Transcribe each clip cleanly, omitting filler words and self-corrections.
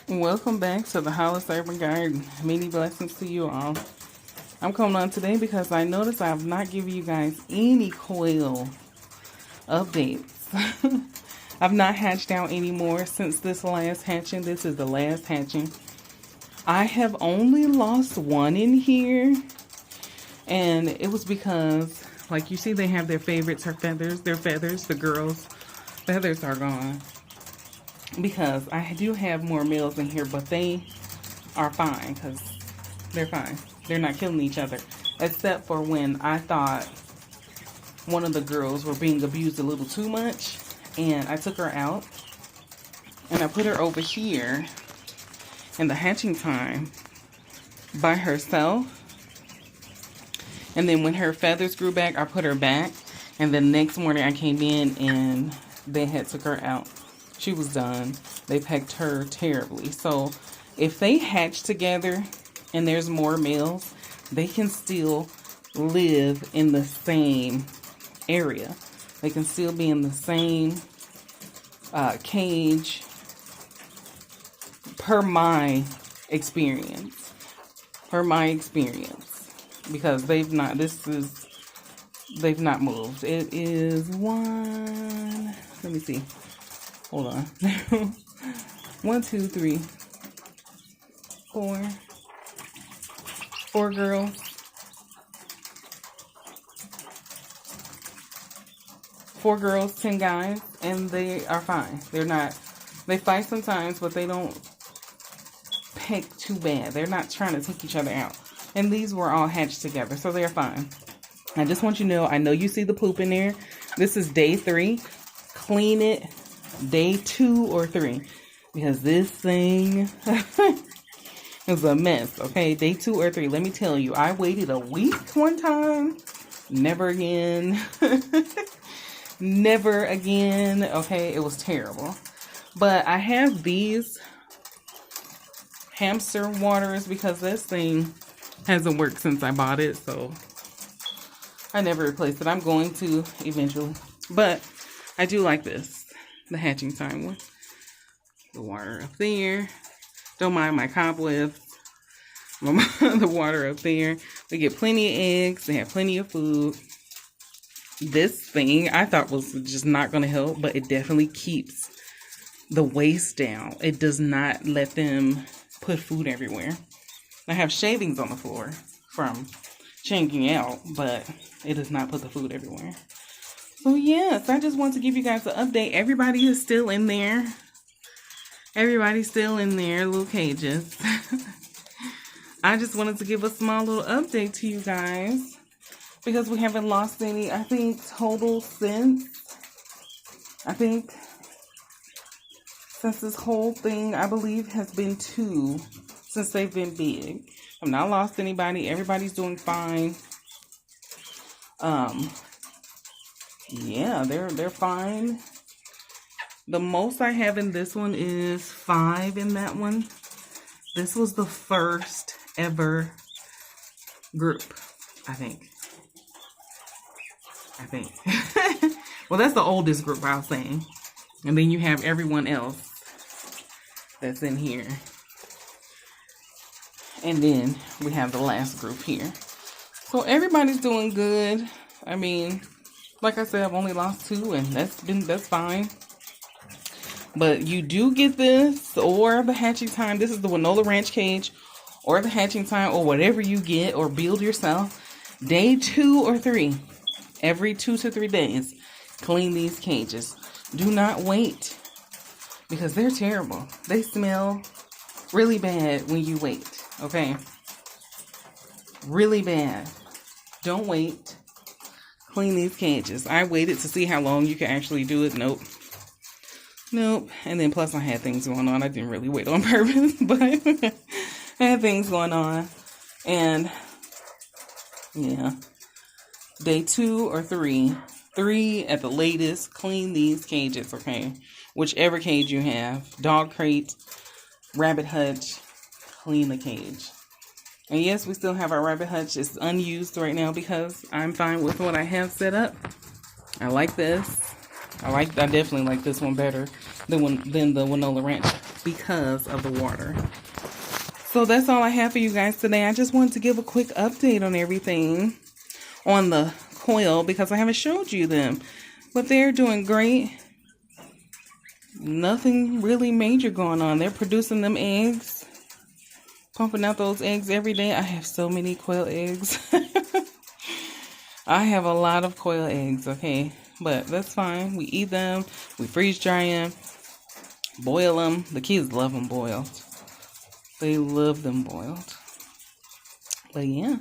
Welcome back to the Hollis Urban Garden. Many blessings to you all. I'm coming on today because I noticed I have not given you guys any quail updates. I've not hatched out anymore since this last hatching. This is the last hatching. I have only lost one in here, and it was because, like you see, they have their favorites, their feathers, the girls' feathers are gone. Because I do have more males in here, but they are fine because they're fine. They're not killing each other. Except for when I thought one of the girls were being abused a little too much. And I took her out. And I put her over here in the hatching time by herself. And then when her feathers grew back, I put her back. And then next morning I came in and they had took her out. She was done. They pecked her terribly. So if they hatch together and there's more males, they can still live in the same area. They can still be in the same cage per my experience. Because they've not moved. It is one, let me see. Hold on. 1, 2, 3, 4. 4 girls. 4 girls, 10 guys, and they are fine. They fight sometimes, but they don't peck too bad. They're not trying to take each other out. And these were all hatched together, so they're fine. I just want you to know, I know you see the poop in there. This is day 3. Clean it. Day 2 or 3, because this thing is a mess. Okay, day 2 or 3. Let me tell you, I waited a week one time. Never again. Never again. Okay, it was terrible. But I have these hamster waters because this thing hasn't worked since I bought it, so I never replaced it. I'm going to eventually, but I do like this. The hatching time one. The water up there. Don't mind my cobwebs. The water up there. They get plenty of eggs. They have plenty of food. This thing I thought was just not going to help, but it definitely keeps the waste down. It does not let them put food everywhere. I have shavings on the floor from changing out, but it does not put the food everywhere. So yes, I just want to give you guys an update. Everybody is still in there. Everybody's still in their little cages. I just wanted to give a small little update to you guys because we haven't lost any, I think, total since this whole thing, I believe, has been 2 since they've been big. I've not lost anybody. Everybody's doing fine. Yeah, they're fine. The most I have in this one is 5 in that one. This was the first ever group, I think. Well, that's the oldest group I was saying. And then you have everyone else that's in here. And then we have the last group here. So everybody's doing good. I mean, like I said, I've only lost 2, and that's fine. But you do get this or the hatching time. This is the Winola Ranch cage or the hatching time or whatever you get or build yourself. Day 2 or 3, every 2 to 3 days, clean these cages. Do not wait because they're terrible. They smell really bad when you wait. Okay, really bad. Don't wait. Clean these cages. I waited to see how long you can actually do it. Nope. And then plus I had things going on. I didn't really wait on purpose, but I had things going on. And yeah, day 2 or 3 at the latest, clean these cages. Okay, whichever cage you have, dog crate, rabbit hutch, clean the cage. And yes, we still have our rabbit hutch. It's unused right now because I'm fine with what I have set up. I like this. I definitely like this one better than the Winola Ranch because of the water. So that's all I have for you guys today. I just wanted to give a quick update on everything on the quail because I haven't showed you them. But they're doing great. Nothing really major going on. They're producing them eggs. Pumping out those eggs every day. I have so many quail eggs. I have a lot of quail eggs, okay? But that's fine. We eat them. We freeze dry them. Boil them. The kids love them boiled. They love them boiled. But yeah,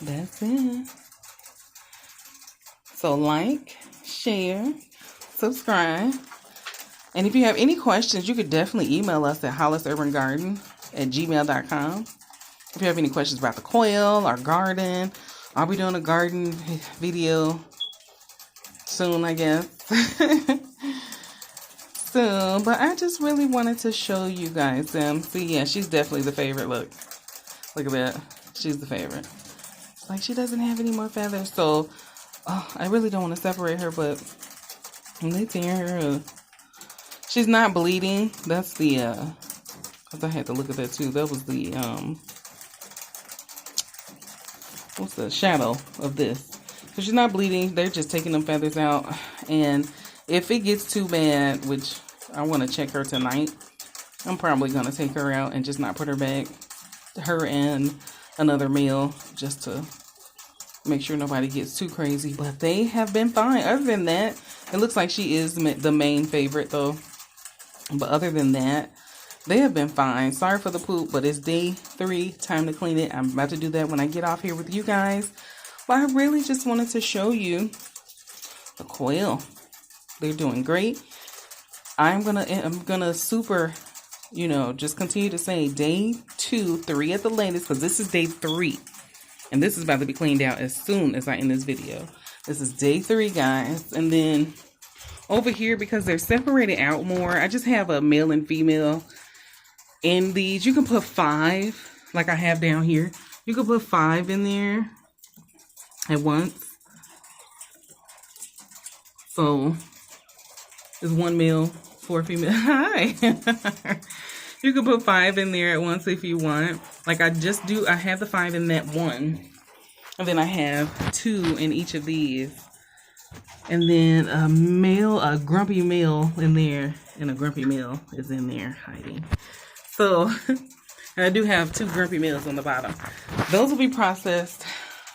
that's it. So like, share, subscribe. And if you have any questions, you could definitely email us at hollisurbangarden@gmail.com. If you have any questions about the quail, our garden, I'll be doing a garden video soon, I guess. Soon, but I just really wanted to show you guys them. See, yeah, she's definitely the favorite. Look at that. She's the favorite. Like, she doesn't have any more feathers, so I really don't want to separate her, but they tear her up. She's not bleeding. That's the because I had to look at that too. That was the what's the shadow of this. So she's not bleeding. They're just taking them feathers out. And if it gets too bad, which I want to check her tonight, I'm probably going to take her out and just not put her back. Her and another male, just to make sure nobody gets too crazy. But they have been fine. Other than that, it looks like she is the main favorite though. But other than that, they have been fine. Sorry for the poop, but it's day 3. Time to clean it. I'm about to do that when I get off here with you guys. But I really just wanted to show you the quail. They're doing great. I'm gonna super, just continue to say day 2, 3 at the latest, because this is day 3. And this is about to be cleaned out as soon as I end this video. This is day 3, guys. And then over here, because they're separated out more, I just have a male and female in these. You can put 5, like I have down here. You can put 5 in there at once. So it's 1 male, 4 female. Hi. You can put 5 in there at once if you want. Like I have the 5 in that one. And then I have 2 in each of these. And then a grumpy male in there, and a grumpy male is in there hiding. So, and I do have 2 grumpy males on the bottom. Those will be processed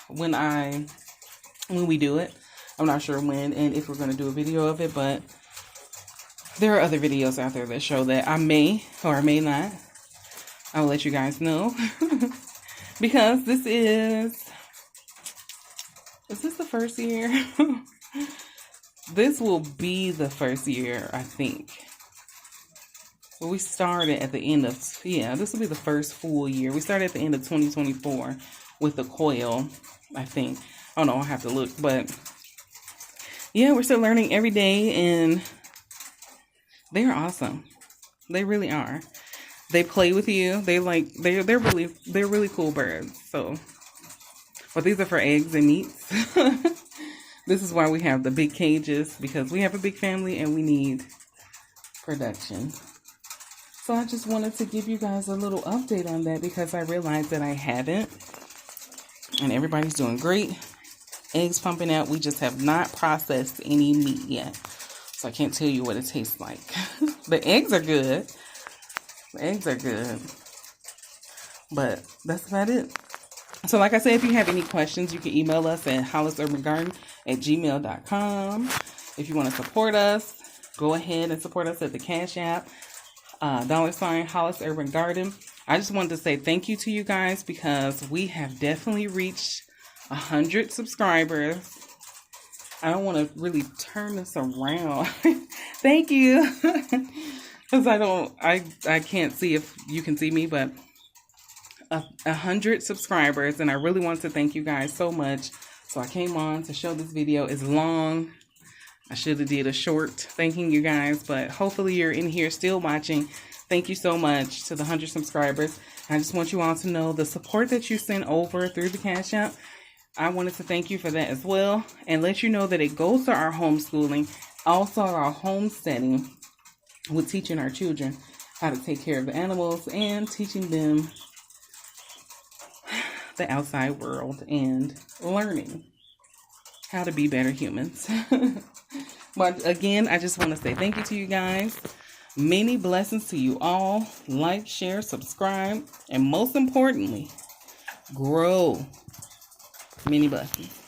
when we do it. I'm not sure when and if we're going to do a video of it, but there are other videos out there that show that. I may or I may not. I'll let you guys know. Because this is this the first year? This will be the first year, I think. Well, we started at the end of, this will be the first full year. We started at the end of 2024 with the quail, I think. I don't know, I'll have to look. But, yeah, we're still learning every day, and they're awesome. They really are. They play with you. They're really cool birds. So, but these are for eggs and meats. This is why we have the big cages, because we have a big family and we need production. So I just wanted to give you guys a little update on that because I realized that I haven't. And everybody's doing great. Eggs pumping out. We just have not processed any meat yet. So I can't tell you what it tastes like. The eggs are good. The eggs are good. But that's about it. So like I said, if you have any questions, you can email us at hollisurbangarden@gmail.com. If you want to support us, go ahead and support us at the Cash App, $ Hollis Urban Garden. I just wanted to say thank you to you guys because we have definitely reached 100 subscribers. I don't want to really turn this around. Thank you. Because I can't see if you can see me, but 100 subscribers, and I really want to thank you guys so much. So I came on to show this video. It's long. I should have did a short thanking you guys, but hopefully you're in here still watching. Thank you so much to the 100 subscribers. I just want you all to know the support that you sent over through the Cash App. I wanted to thank you for that as well, and let you know that it goes to our homeschooling, also our homesteading. with teaching our children how to take care of the animals and teaching them the outside world and learning how to be better humans. But again, I just want to say thank you to you guys. Many blessings to you all. Like, share, subscribe, and most importantly, grow. Many blessings.